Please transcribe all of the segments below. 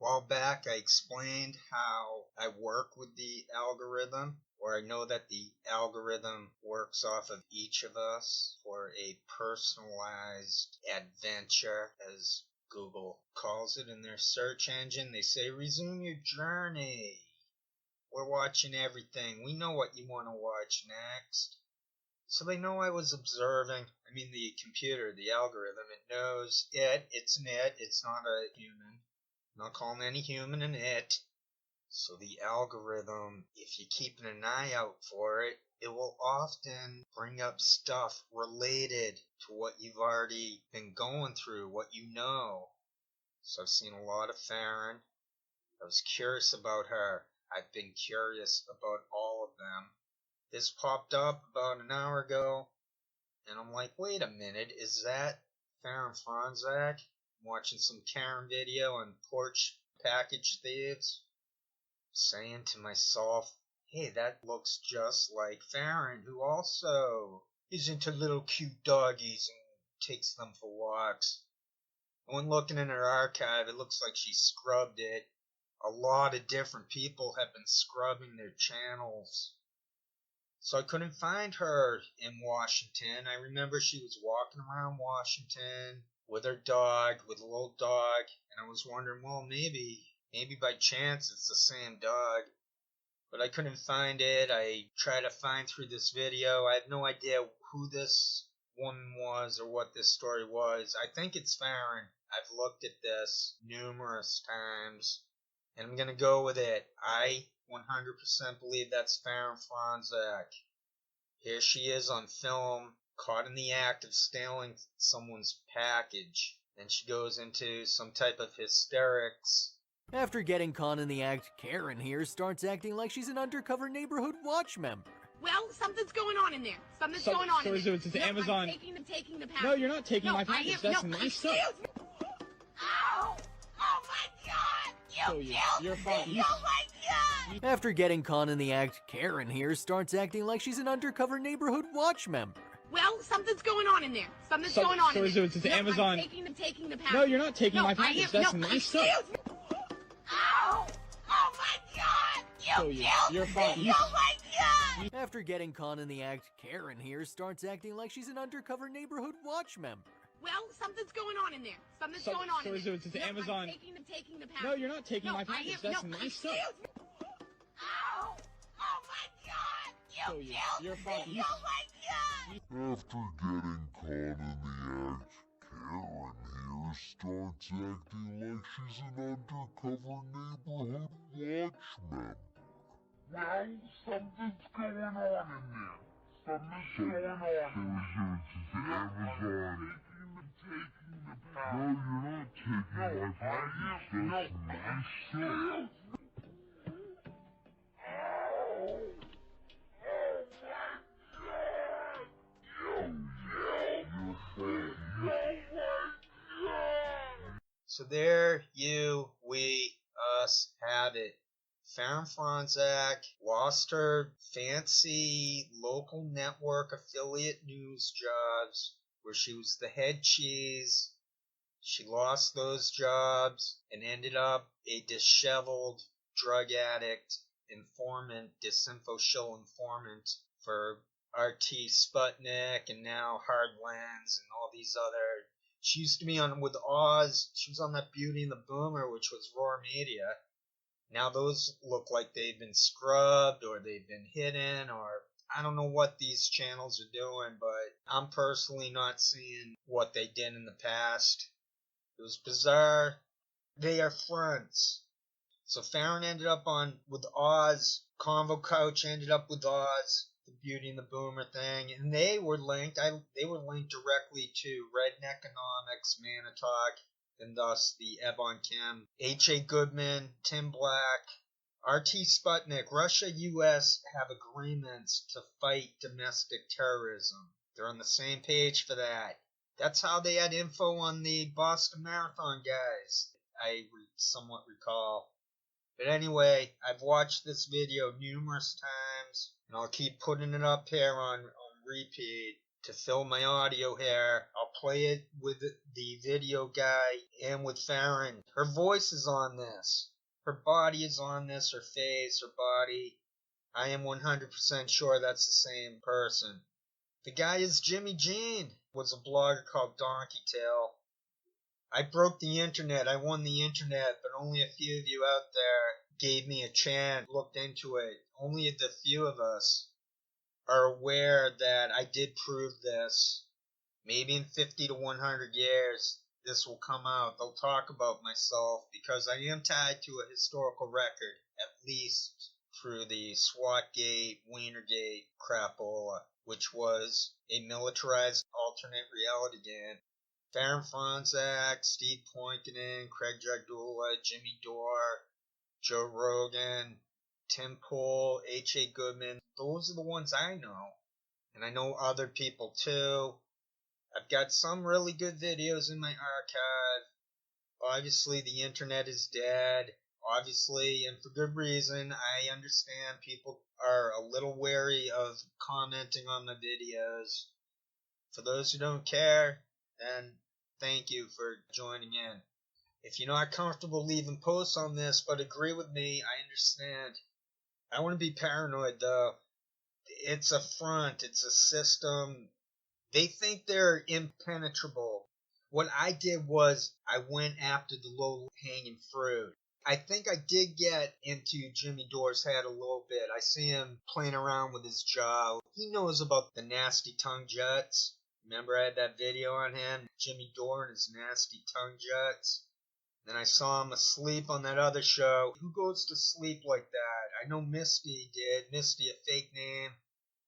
while back I explained how I work with the algorithm, or I know that the algorithm works off of each of us for a personalized adventure, as Google calls it in their search engine. They say, resume your journey. We're watching everything. We know what you want to watch next. So they know I was observing. I mean, the computer, the algorithm, it knows it. It's an it. It's not a human. I'm not calling any human an it. So the algorithm, if you're keeping an eye out for it, it will often bring up stuff related to what you've already been going through, what you know. So I've seen a lot of Faran. I was curious about her. I've been curious about all of them. This popped up about an hour ago, and I'm like, wait a minute, is that Faran Fronczak? I'm watching some Karen video on porch package thieves, saying to myself, hey, that looks just like Faran, who also is into little cute doggies and takes them for walks. And when looking in her archive, it looks like she scrubbed it. A lot of different people have been scrubbing their channels. So I couldn't find her in Washington. I remember she was walking around Washington with her dog, with a little dog, and I was wondering, well, maybe by chance it's the same dog. But I couldn't find it. I tried to find through this video. I have no idea who this woman was or what this story was. I think it's Faran. I've looked at this numerous times, and I'm going to go with it. I 100% believe that's Faran Fronczak. Here she is on film, caught in the act of stealing someone's package. Then she goes into some type of hysterics. After getting caught in the act, Karen here starts acting like she's an undercover neighborhood watch member. Well, something's going on in there. Something's going on in there. It's Amazon. I'm taking the package. No, you're not taking my package. That's my stuff. Ow! Oh my God! You're fine. Oh my God! After getting caught in the act, Karen here starts acting like she's an undercover neighborhood watch member. Well, something's going on in there. Something's going on in there. It's Amazon. I'm taking the package. No, you're not taking my package. That's my stuff. Ow! Oh my God! You're fine. Oh my God! After getting caught in the act, Karen here starts acting like she's an undercover neighborhood watch member. Well, something's going on in there. Something's going on in there. It's Amazon. I'm taking the package. No, you're not taking my package. That's my stuff. Ow! Oh my God! You're fine. Oh my God! After getting caught in the act, Karen here starts acting like she's an undercover neighborhood watch member. Well, something's going on in there. Something's going on in there. It's Amazon. I'm taking the package. No, you're not taking my package. That's my stuff. So there we, us have it. Faran Fronczak lost her fancy local network affiliate news jobs where she was the head cheese. She lost those jobs and ended up a disheveled drug addict, informant, disinfo show informant for RT Sputnik and now Hardlands and all these other. She used to be on with Oz. She was on that Beauty and the Boomer, which was Roar Media. Now those look like they've been scrubbed or they've been hidden, or I don't know what these channels are doing, but I'm personally not seeing what they did in the past. It was bizarre. They are fronts. So Faran ended up on with Oz. Convo Couch ended up with Oz. The Beauty and the Boomer thing, and they were linked. They were linked directly to Redneckonomics, Manitalk, and thus the Ebon Kim, H.A. Goodman, Tim Black, RT Sputnik. Russia, U.S. have agreements to fight domestic terrorism. They're on the same page for that. That's how they had info on the Boston Marathon guys, I somewhat recall. But anyway, I've watched this video numerous times, and I'll keep putting it up here on repeat to fill my audio here. I'll play it with the video guy and with Faran. Her voice is on this. Her body is on this, her face, her body. I am 100% sure that's the same person. The guy is Jimmy Jean, was a blogger called Donkey Tail. I broke the internet, I won the internet, but only a few of you out there gave me a chance, looked into it. Only the few of us are aware that I did prove this. Maybe in 50 to 100 years, this will come out. They'll talk about myself because I am tied to a historical record, at least through the SWATgate, Wienergate crapola, which was a militarized alternate reality game. Faran Fronczak, Steve Poinkanen, Craig Jardula, Jimmy Dore, Joe Rogan, Tim Pool, H.A. Goodman. Those are the ones I know. And I know other people too. I've got some really good videos in my archive. Obviously, the internet is dead. Obviously, and for good reason, I understand people are a little wary of commenting on my videos. For those who don't care, then thank you for joining in. If you're not comfortable leaving posts on this, but agree with me, I understand. I want to be paranoid, though. It's a front. It's a system. They think they're impenetrable. What I did was I went after the low-hanging fruit. I think I did get into Jimmy Dore's head a little bit. I see him playing around with his jaw. He knows about the nasty tongue juts. Remember I had that video on him, Jimmy Dore and his nasty tongue juts? Then I saw him asleep on that other show. Who goes to sleep like that? I know Misty did. Misty, a fake name.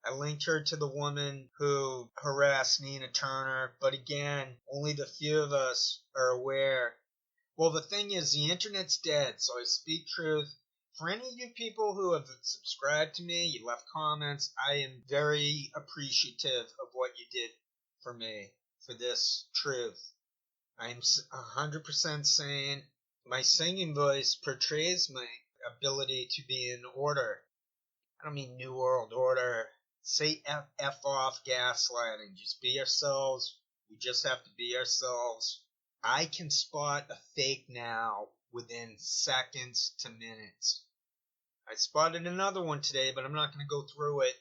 I linked her to the woman who harassed Nina Turner, but again, only the few of us are aware. Well, the thing is, the internet's dead, so I speak truth. For any of you people who have subscribed to me, you left comments, I am very appreciative of what you did for me, for this truth. I'm 100% sane. My singing voice portrays my ability to be in order. I don't mean New World Order. Say F off gaslighting. Just be yourselves. We just have to be ourselves. I can spot a fake now within seconds to minutes. I spotted another one today, but I'm not going to go through it.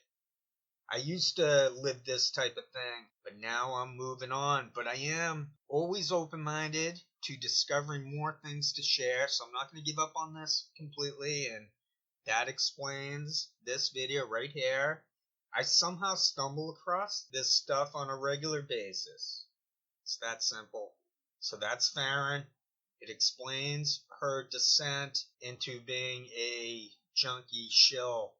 I used to live this type of thing, but now I'm moving on. But I am always open-minded to discovering more things to share, so I'm not going to give up on this completely, and that explains this video right here. I somehow stumble across this stuff on a regular basis. It's that simple. So that's Faran. It explains her descent into being a junkie shill,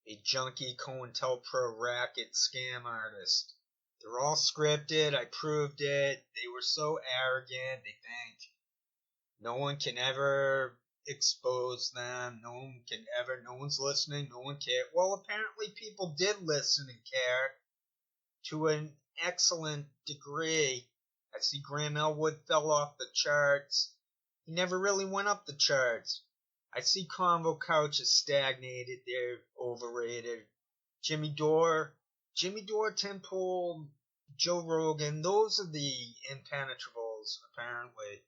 a junkie COINTELPRO racket scam artist. They're all scripted. I proved it. They were so arrogant. They think no one can ever expose them. No one's listening. No one cares. Well, apparently people did listen and care to an excellent degree. I see Graham Elwood fell off the charts. He never really went up the charts. I see Convo Couch is stagnated. They're overrated. Jimmy Dore, Tim Pool, Joe Rogan, those are the impenetrables, apparently.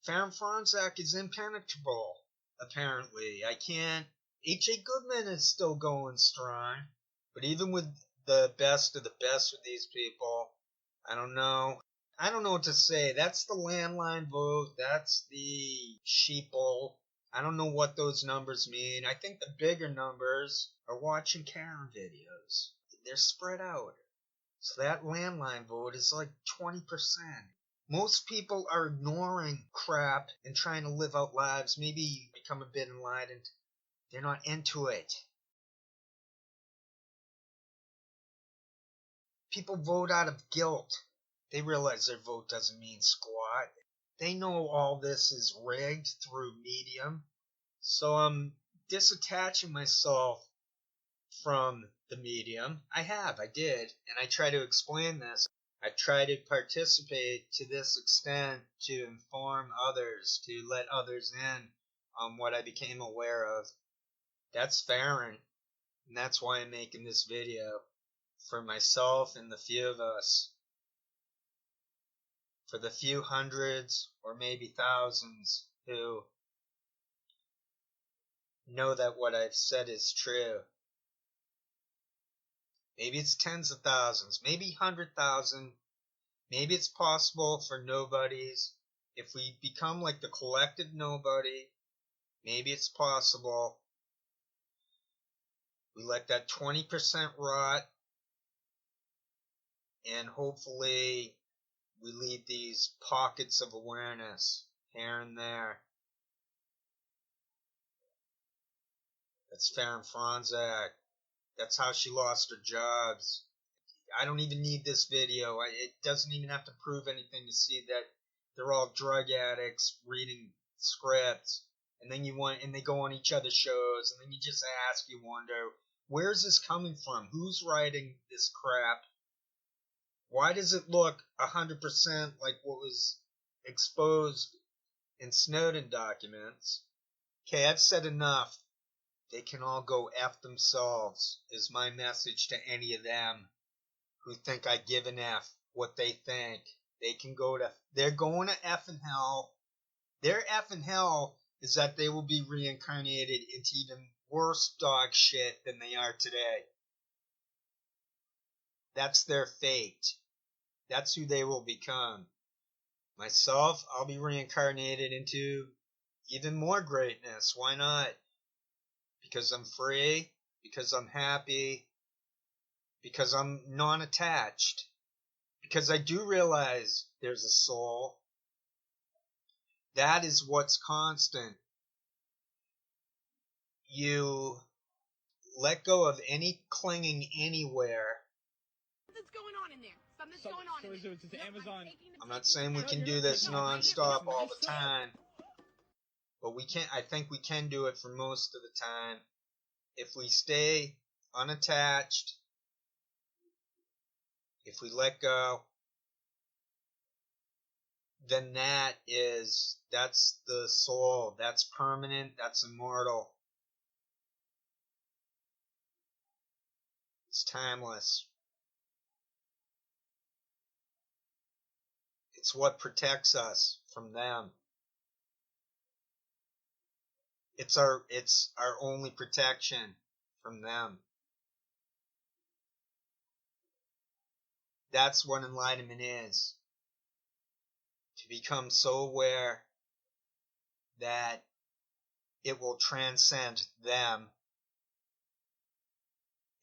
Faran Fronczak is impenetrable, apparently. I can't. H.A. Goodman is still going strong. But even with the best of the best with these people, I don't know. I don't know what to say. That's the landline vote. That's the sheeple. I don't know what those numbers mean. I think the bigger numbers are watching Karen videos. They're spread out. So that landline vote is like 20%. Most people are ignoring crap and trying to live out lives, maybe become a bit enlightened. They're not into it. People vote out of guilt. They realize their vote doesn't mean squat. They know all this is rigged through Medium. So I'm disattaching myself from the Medium. I did. And I try to explain this. I try to participate to this extent to inform others, to let others in on what I became aware of. That's Faran. And that's why I'm making this video. for myself and the few of us, for the few hundreds or maybe thousands who know that what I've said is true. Maybe it's tens of thousands, maybe 100,000. Maybe it's possible for nobodies. If we become like the collective nobody, maybe it's possible we let that 20% rot, and hopefully we leave these pockets of awareness here and there. That's Faran Fronczak. That's how she lost her jobs. I don't even need this video. It doesn't even have to prove anything to see that they're all drug addicts reading scripts, and then they go on each other's shows, and then you just you wonder, where's this coming from? Who's writing this crap? Why does it look 100% like what was exposed in Snowden documents? Okay, I've said enough. They can all go F themselves, is my message to any of them who think I give an F what they think. They're going to F in hell. Their F in hell is that they will be reincarnated into even worse dog shit than they are today. That's their fate. That's who they will become. Myself, I'll be reincarnated into even more greatness. Why not? Because I'm free, because I'm happy, because I'm non-attached, because I do realize there's a soul. That is what's constant. You let go of any clinging anywhere. Something's going on in there. Something's going on in there. It's Amazon. I'm not saying we can do this non-stop all the time, but I think we can do it for most of the time. If we stay unattached, if we let go, then that's the soul. That's permanent. That's immortal. It's timeless. It's what protects us from them. It's our only protection from them. That's what enlightenment is. To become so aware that it will transcend them,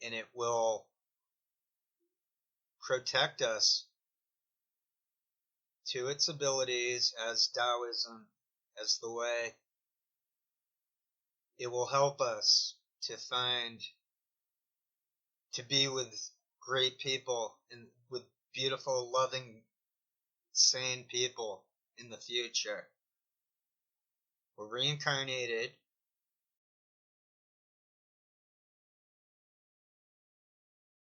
and it will protect us to its abilities as Taoism, as the way. It will help us to be with great people and with beautiful, loving, sane people in the future. We're reincarnated